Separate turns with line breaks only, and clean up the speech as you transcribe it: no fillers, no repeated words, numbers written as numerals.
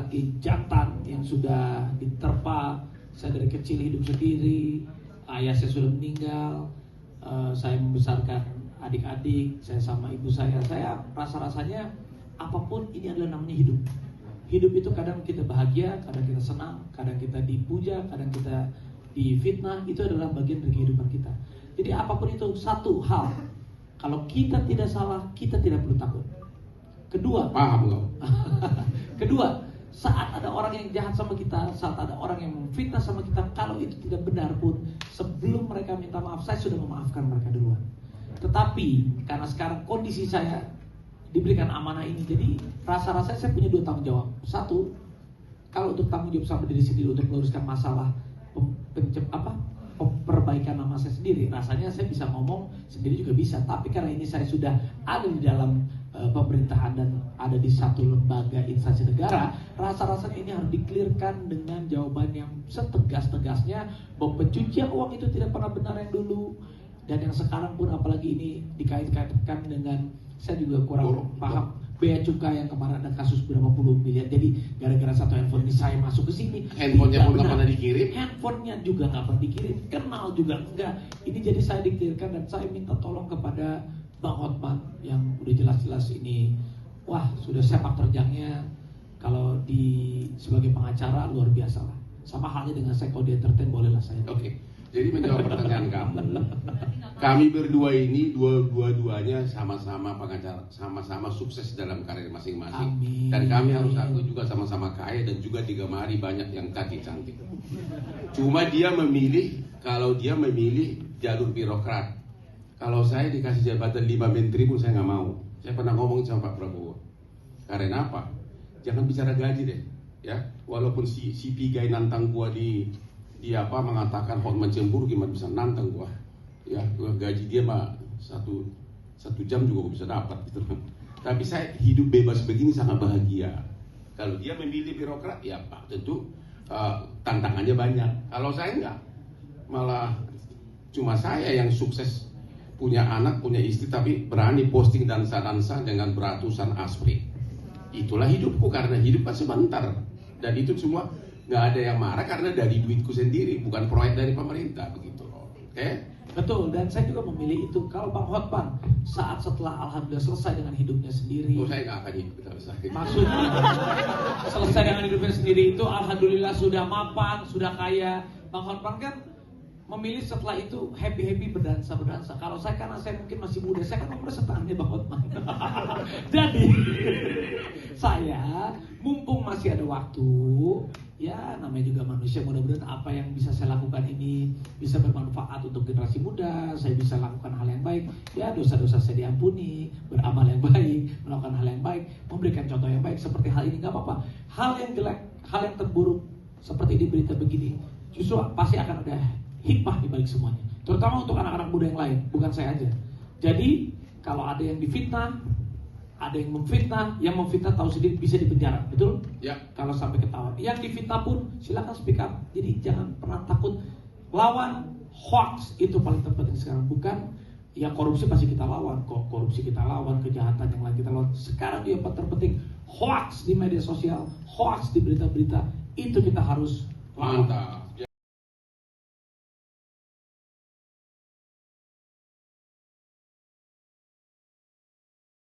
laki-laki jantan yang sudah diterpa. Saya dari kecil hidup sendiri, ayah saya sudah meninggal, saya membesarkan adik-adik, saya sama ibu saya rasa-rasanya apapun ini adalah namanya hidup. Hidup itu kadang kita bahagia, kadang kita senang, kadang kita dipuja, kadang kita difitnah, itu adalah bagian dari kehidupan kita. Jadi apapun itu, satu hal, kalau kita tidak salah, kita tidak perlu takut. Kedua,
paham loh.
Kedua, saat ada orang yang jahat sama kita, saat ada orang yang memfitnah sama kita, kalau itu tidak benar pun, sebelum mereka minta maaf, saya sudah memaafkan mereka duluan. Tetapi karena sekarang kondisi saya diberikan amanah ini, jadi rasa-rasanya saya punya dua tanggung jawab. Satu, kalau untuk tanggung jawab sama diri sendiri untuk meluruskan masalah perbaikan nama saya sendiri, rasanya saya bisa ngomong sendiri juga bisa. Tapi karena ini saya sudah ada di dalam pemerintahan dan ada di satu lembaga instansi negara, rasa-rasanya ini harus dikelirkan dengan jawaban yang setegas-tegasnya bahwa pencucian uang itu tidak pernah benar yang dulu, dan yang sekarang pun apalagi ini dikait-kaitkan dengan, saya juga kurang paham, bea cukai yang kemarin ada kasus berapa puluh miliar. Jadi gara-gara satu handphone ini saya masuk ke sini.
Handphonenya pun nggak pernah dikirim.
Handphonenya juga nggak pernah dikirim. Kenal juga enggak. Ini jadi saya dikelirkan dan saya minta tolong kepada Bang Hotman yang udah jelas-jelas ini. Wah, sudah sepak terjangnya kalau sebagai pengacara luar biasa lah. Sama halnya dengan saya, kalau di entertain bolehlah saya.
Oke. Jadi menjawab pertanyaan kamu, kami berdua ini dua-duanya sama-sama pengacara, sama-sama sukses dalam karir masing-masing.
Amin.
Dan kami harus aku juga sama-sama kaya dan juga digemari banyak yang cantik-cantik. Cuma dia memilih, kalau dia memilih jalur birokrat. Kalau saya dikasih jabatan 5 menteri pun saya nggak mau. Saya pernah ngomong sama Pak Prabowo. Karena apa? Jangan bicara gaji deh, ya. Walaupun si Pigai nantang gua di mengatakan Hotman cemburu, gimana bisa nantang gua, ya gaji dia mah satu jam juga gua bisa dapat gitu. Tapi saya hidup bebas begini sangat bahagia. Kalau dia memilih birokrat, ya Pak, tentu tantangannya banyak. Kalau saya enggak, malah cuma saya yang sukses, punya anak, punya istri, tapi berani posting dansa-dansa dengan beratusan aspri. Itulah hidupku, karena hidup kan sebentar, dan itu semua nggak ada yang marah karena dari duitku sendiri, bukan proyek dari pemerintah, begitu loh. Oke?
Betul, dan saya juga memilih itu. Kalau Bang Hotman saat setelah alhamdulillah selesai dengan hidupnya sendiri,
saya nggak akan hidup selesai.
Maksudnya selesai dengan hidupnya sendiri itu alhamdulillah sudah mapan, sudah kaya. Bang Hotman kan memilih setelah itu happy berdansa. Kalau saya, karena saya mungkin masih muda, saya kan umur setengahnya Bang Hotman. Jadi saya mumpung masih ada waktu, ya namanya juga manusia, mudah-mudahan apa yang bisa saya lakukan ini bisa bermanfaat untuk generasi muda. Saya bisa lakukan hal yang baik, ya dosa-dosa saya diampuni, beramal yang baik, melakukan hal yang baik, memberikan contoh yang baik. Seperti hal ini, gak apa-apa. Hal yang jelek, hal yang terburuk seperti di berita begini, justru pasti akan ada hikmah di balik semuanya, terutama untuk anak-anak muda yang lain, bukan saya aja. Jadi kalau ada yang difitnah, ada yang memfitnah, yang memfitnah tahu sendiri bisa dipenjara, betul?
Ya.
Kalau sampai ketahuan. Yang difitnah pun silakan speak up. Jadi jangan pernah takut. Lawan hoax itu paling terpenting sekarang, bukan yang korupsi pasti kita lawan, korupsi kita lawan, kejahatan yang lain kita lawan. Sekarang yang terpenting hoax di media sosial, hoax di berita-berita, itu kita harus lawan.
Mantap.